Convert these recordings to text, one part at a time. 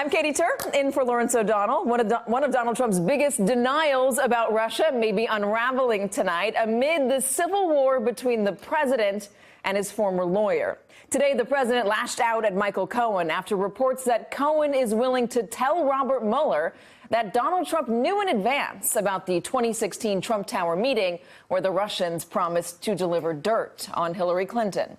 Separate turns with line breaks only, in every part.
I'm Katie Tur, in for Lawrence O'Donnell. One of Donald Trump's biggest denials about Russia may be unraveling tonight amid the civil war between the president and his former lawyer. Today, the president lashed out at Michael Cohen after reports that Cohen is willing to tell Robert Mueller that Donald Trump knew in advance about the 2016 Trump Tower meeting where the Russians promised to deliver dirt on Hillary Clinton.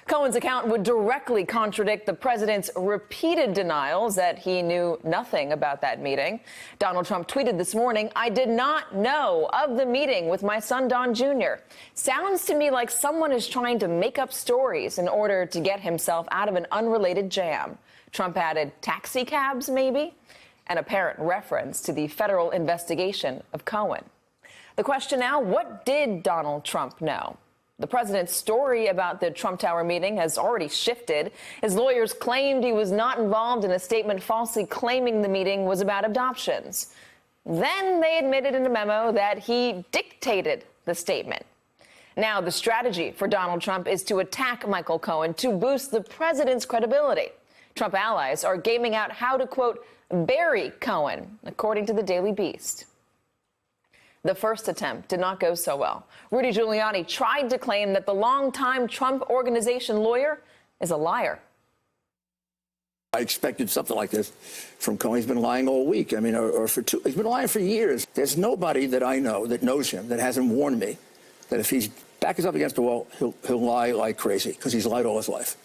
Cohen's account would directly contradict the president's repeated denials that he knew nothing about that meeting. Donald Trump tweeted this morning, "I did not know of the meeting with my son, Don Jr. Sounds to me like someone is trying to make up stories in order to get himself out of an unrelated jam." Trump added, taxi cabs, maybe? An apparent reference to the federal investigation of Cohen. The question now, what did Donald Trump know? The president's story about the Trump Tower meeting has already shifted. His lawyers claimed he was not involved in a statement falsely claiming the meeting was about adoptions. Then they admitted in a memo that he dictated the statement. Now, the strategy for Donald Trump is to attack Michael Cohen to boost the president's credibility. Trump allies are gaming out how to, quote, bury Cohen, according to the Daily Beast. The first attempt did not go so well. Rudy Giuliani tried to claim that the longtime Trump Organization lawyer is a liar.
I expected something like this from Cohen. He's been lying all week. I mean, he's been lying for years. There's nobody that I know that knows him that hasn't warned me that if he's back is up against the wall, he'll lie like crazy because he's lied all his life.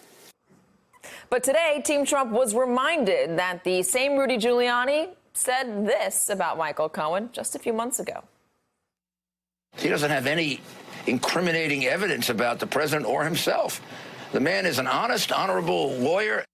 But today, Team Trump was reminded that the same Rudy Giuliani said this about Michael Cohen just a few months ago.
He doesn't have any incriminating evidence about the president or himself. The man is an honest, honorable lawyer.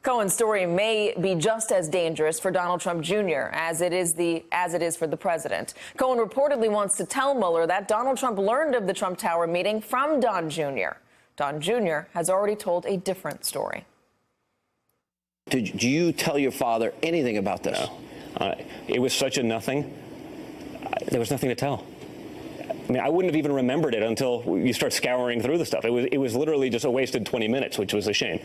Cohen's story may be just as dangerous for Donald Trump Jr. as it is for the president. Cohen reportedly wants to tell Mueller that Donald Trump learned of the Trump Tower meeting from Don Jr. Don Jr. has already told a different story.
Did you tell your father anything about this?
No. It was such a nothing. There was nothing to tell. I mean, I wouldn't have even remembered it until you start scouring through the stuff. It was literally just a wasted 20 minutes, which was a shame.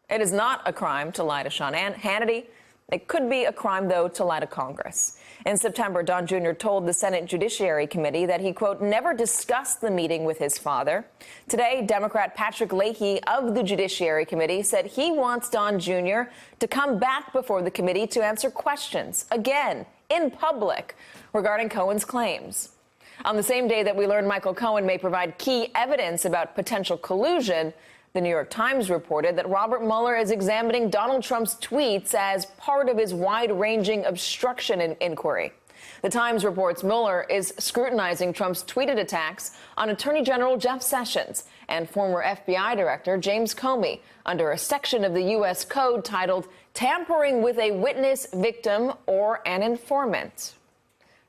It is not a crime to lie to Sean Hannity. It could be a crime, though, to lie to Congress. In September, Don Jr. told the Senate Judiciary Committee that he, quote, never discussed the meeting with his father. Today, Democrat Patrick Leahy of the Judiciary Committee said he wants Don Jr. to come back before the committee to answer questions, again, in public, regarding Cohen's claims. On the same day that we learned Michael Cohen may provide key evidence about potential collusion, the New York Times reported that Robert Mueller is examining Donald Trump's tweets as part of his wide-ranging obstruction inquiry. The Times reports Mueller is scrutinizing Trump's tweeted attacks on Attorney General Jeff Sessions and former FBI Director James Comey under a section of the U.S. Code titled Tampering with a Witness, Victim, or an Informant.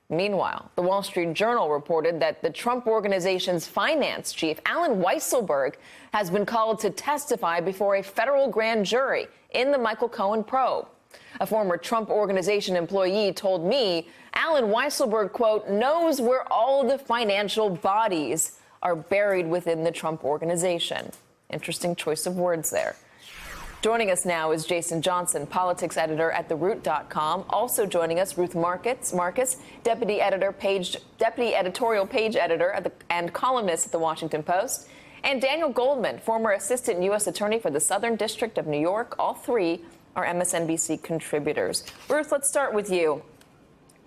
Meanwhile, the Wall Street Journal reported that the Trump Organization's finance chief, Allen Weisselberg, has been called to testify before a federal grand jury in the Michael Cohen probe. A former Trump Organization employee told me Allen Weisselberg, quote, knows where all the financial bodies are buried within the Trump Organization. Interesting choice of words there. Joining us now is Jason Johnson, politics editor at TheRoot.com. Also joining us, Ruth Marcus, deputy editorial page editor and columnist at The Washington Post, and Daniel Goldman, former assistant U.S. attorney for the Southern District of New York. All three are MSNBC contributors. Ruth, let's start with you.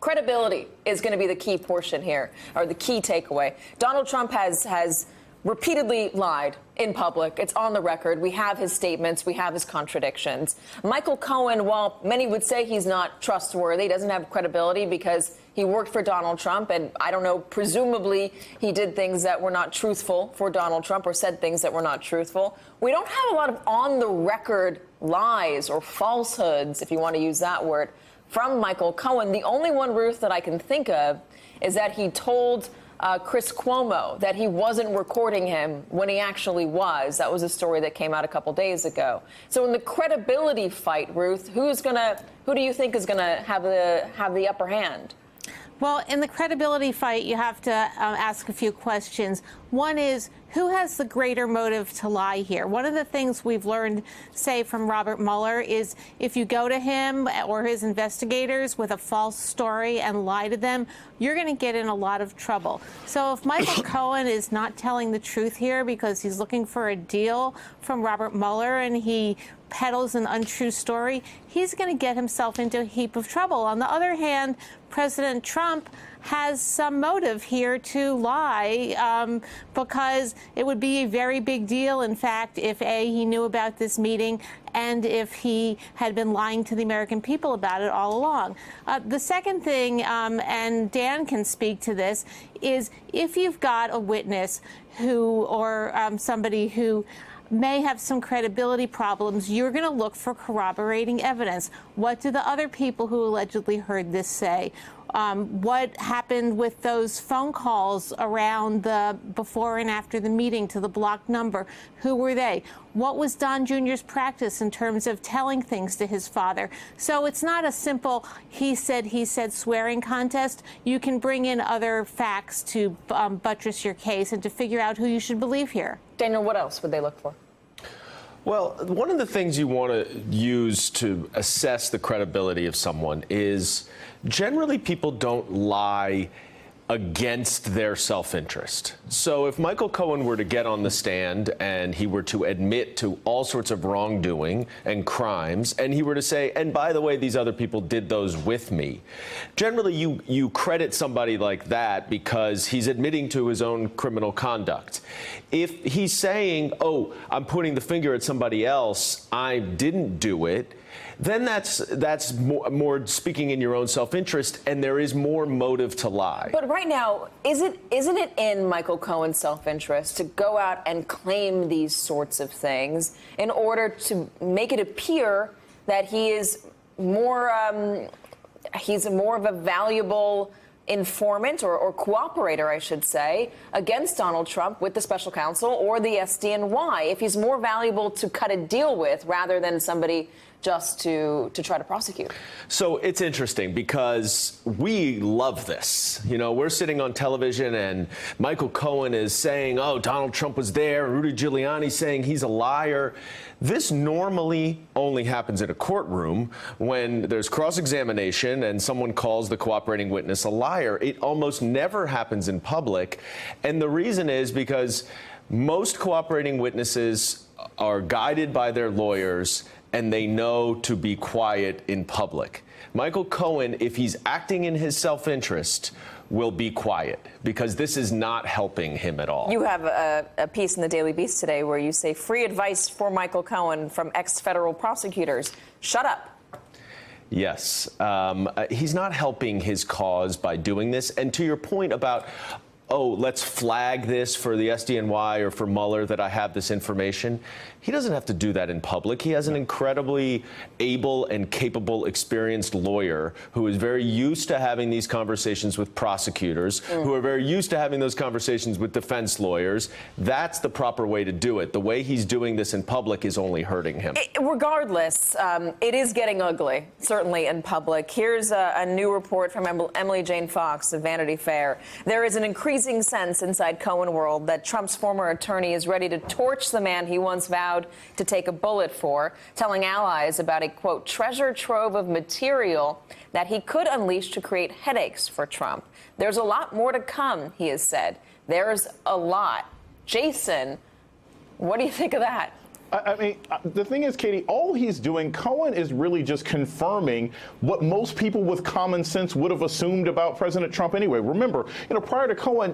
Credibility is going to be the key portion here, or the key takeaway. Donald Trump has repeatedly lied in public. It's on the record. We have his statements. We have his contradictions. Michael Cohen, while many would say he's not trustworthy, doesn't have credibility because he worked for Donald Trump, and I don't know, presumably he did things that were not truthful for Donald Trump or said things that were not truthful. We don't have a lot of on-the-record lies or falsehoods, if you want to use that word, from Michael Cohen. The only one, Ruth, that I can think of is that he told Chris Cuomo that he wasn't recording him when he actually was. That was a story that came out a couple days ago. So in the credibility fight, Ruth, who do you think is gonna have the upper hand?
Well, in the credibility fight, you have to ask a few questions. One is, who has the greater motive to lie here? One of the things we've learned, say, from Robert Mueller is if you go to him or his investigators with a false story and lie to them, you're going to get in a lot of trouble. So if Michael Cohen is not telling the truth here because he's looking for a deal from Robert Mueller and he peddles an untrue story, he's going to get himself into a heap of trouble. On the other hand, President Trump has some motive here to lie because it would be a very big deal, in fact, if A, he knew about this meeting and if he had been lying to the American people about it all along. The second thing, and Dan can speak to this, is if you've got a witness who or somebody who may have some credibility problems, you're going to look for corroborating evidence. What do the other people who allegedly heard this say? What happened with those phone calls around the before and after the meeting to the blocked number? Who were they? What was Don Jr.'s practice in terms of telling things to his father? So it's not a simple he said swearing contest. You can bring in other facts to buttress your case and to figure out who you should believe here.
Daniel, what else would they look for?
Well, one of the things you want to use to assess the credibility of someone is generally people don't lie against their self-interest. So if Michael Cohen were to get on the stand and he were to admit to all sorts of wrongdoing and crimes, and he were to say, and by the way, these other people did those with me, generally you credit somebody like that because he's admitting to his own criminal conduct. If he's saying, oh, I'm pointing the finger at somebody else, I didn't do it, then that's more speaking in your own self-interest, and there is more motive to lie.
But right now, isn't it in Michael Cohen's self-interest to go out and claim these sorts of things in order to make it appear that he is more he's more of a valuable informant or cooperator, I should say, against Donald Trump with the special counsel or the SDNY, if he's more valuable to cut a deal with rather than somebody just to try to prosecute?
So it's interesting because we love this. You know, we're sitting on television and Michael Cohen is saying, oh, Donald Trump was there, and Rudy Giuliani saying he's a liar. This normally only happens in a courtroom when there's cross-examination and someone calls the cooperating witness a liar. It almost never happens in public. And the reason is because most cooperating witnesses are guided by their lawyers and they know to be quiet in public. Michael Cohen, if he's acting in his self-interest, will be quiet because this is not helping him at all.
You have a piece in the Daily Beast today where you say free advice for Michael Cohen from ex-federal prosecutors. Shut up.
Yes. He's not helping his cause by doing this. And to your point about, oh, let's flag this for the SDNY or for Mueller that I have this information. He doesn't have to do that in public. He has an incredibly able and capable, experienced lawyer who is very used to having these conversations with prosecutors, who are very used to having those conversations with defense lawyers. That's the proper way to do it. The way he's doing this in public is only hurting him.
Regardless, it is getting ugly, certainly in public. Here's a new report from Emily Jane Fox of Vanity Fair. There is an increasing sense inside Cohen world that Trump's former attorney is ready to torch the man he once vowed to take a bullet for, telling allies about a, quote, treasure trove of material that he could unleash to create headaches for Trump. There's a lot more to come, he has said. There's a lot. Jason, what do you think of that?
I mean, the thing is, Katie, all he's doing, Cohen is really just confirming what most people with common sense would have assumed about President Trump anyway. Remember, prior to Cohen,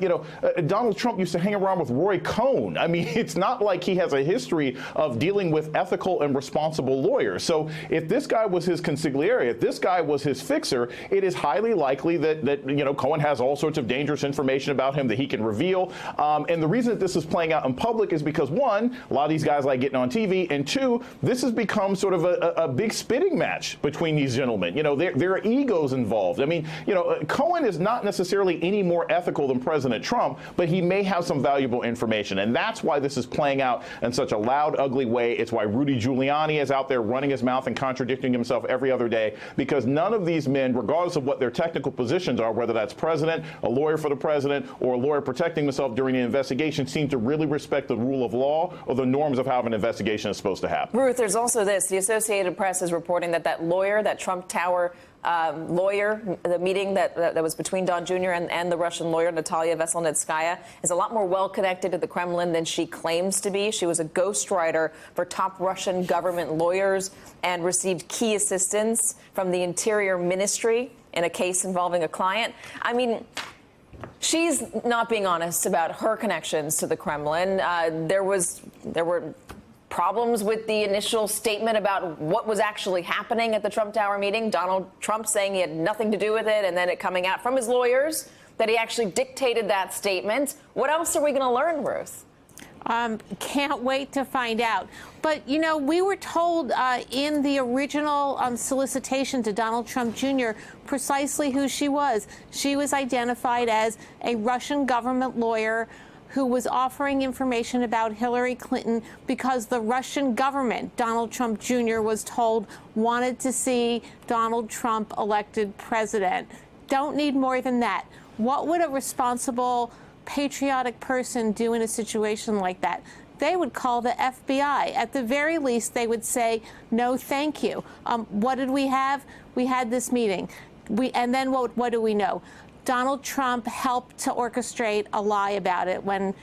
Donald Trump used to hang around with Roy Cohn. I mean, it's not like he has a history of dealing with ethical and responsible lawyers. So if this guy was his consigliere, if this guy was his fixer, it is highly likely that Cohen has all sorts of dangerous information about him that he can reveal. And the reason that this is playing out in public is because, one, a lot of these guys like getting on on TV, and two, this has become sort of a big spitting match between these gentlemen. You know, there are egos involved. I mean, you know, Cohen is not necessarily any more ethical than President Trump, but he may have some valuable information, and that's why this is playing out in such a loud, ugly way. It's why Rudy Giuliani is out there running his mouth and contradicting himself every other day, because none of these men, regardless of what their technical positions are, whether that's president, a lawyer for the president, or a lawyer protecting himself during an investigation, seem to really respect the rule of law or the norms of how an investigation is supposed to happen.
Ruth, there's also this. The Associated Press is reporting that lawyer, that Trump Tower lawyer, the meeting that was between Don Jr. and the Russian lawyer, Natalia Veselnitskaya, is a lot more well-connected to the Kremlin than she claims to be. She was a ghostwriter for top Russian government lawyers and received key assistance from the Interior Ministry in a case involving a client. I mean, she's not being honest about her connections to the Kremlin. There were problems with the initial statement about what was actually happening at the Trump Tower meeting. Donald Trump saying he had nothing to do with it, and then it coming out from his lawyers that he actually dictated that statement. What else are we going to learn, Ruth?
Can't wait to find out. But, you know, we were told in the original solicitation to Donald Trump Jr. precisely who she was. She was identified as a Russian government lawyer who was offering information about Hillary Clinton because the Russian government, Donald Trump Jr. was told, wanted to see Donald Trump elected president. Don't need more than that. What would a responsible, patriotic person do in a situation like that? They would call the FBI. At the very least, they would say, no, thank you. What did we have? We had this meeting. And then what do we know? Donald Trump helped to orchestrate a lie about it when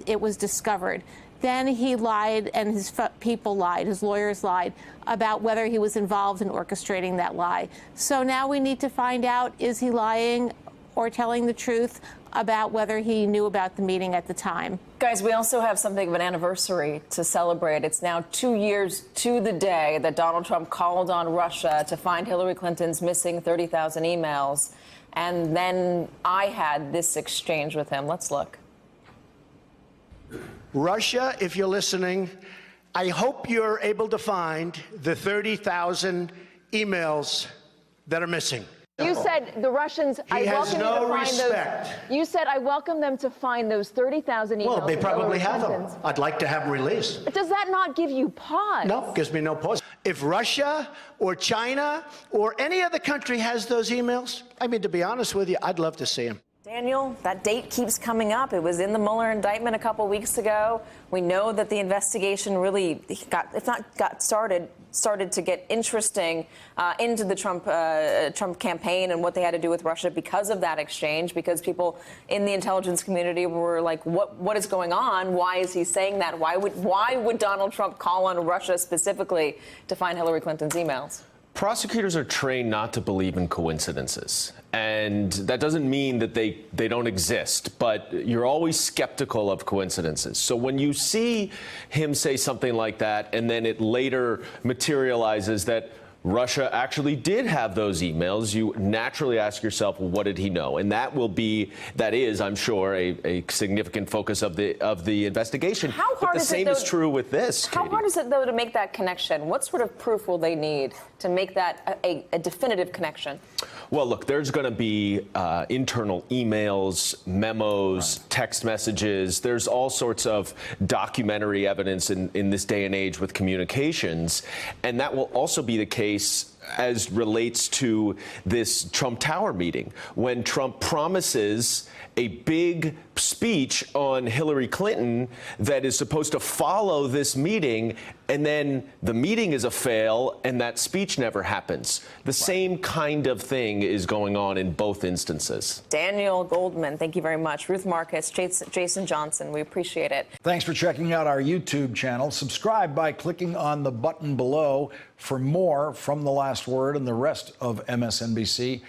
it was discovered. Then he lied, and his people lied, his lawyers lied, about whether he was involved in orchestrating that lie. So now we need to find out, is he lying or telling the truth about whether he knew about the meeting at the time?
Guys, we also have something of an anniversary to celebrate. It's now 2 years to the day that Donald Trump called on Russia to find Hillary Clinton's missing 30,000 emails. And then I had this exchange with him. Let's look.
Russia, if you're listening, I hope you're able to find the 30,000 emails that are missing.
You said the Russians, I welcome you to find those. You said I welcome them to find those 30,000 emails.
Well, they probably have them. I'd like to have them released.
But does that not give you pause?
No, gives me no pause. If Russia or China or any other country has those emails, I mean, to be honest with you, I'd love to see them.
Daniel, that date keeps coming up. It was in the Mueller indictment a couple weeks ago. We know that the investigation really started to get interesting into the Trump campaign and what they had to do with Russia because of that exchange, because people in the intelligence community were like, what is going on? Why is he saying that? Why would Donald Trump call on Russia specifically to find Hillary Clinton's emails?
Prosecutors are trained not to believe in coincidences. And that doesn't mean that they don't exist, but you're always skeptical of coincidences. So when you see him say something like that, and then it later materializes that Russia actually did have those emails, you naturally ask yourself, well, what did he know? And that is, I'm sure, a significant focus of the investigation.
How hard
but the
is
same
it, though,
is true with this,
How
Katie.
hard is it, though, to make that connection? What sort of proof will they need to make that a definitive connection?
Well, look, there's going to be internal emails, memos, text messages. There's all sorts of documentary evidence in this day and age with communications. And that will also be the case as relates to this Trump Tower meeting, when Trump promises a big speech on Hillary Clinton that is supposed to follow this meeting, and then the meeting is a fail and that speech never happens. The same kind of thing is going on in both instances.
Daniel Goldman, thank you very much. Ruth Marcus, Jason Johnson, we appreciate it.
Thanks for checking out our YouTube channel. Subscribe by clicking on the button below for more from The Last Word and the rest of MSNBC.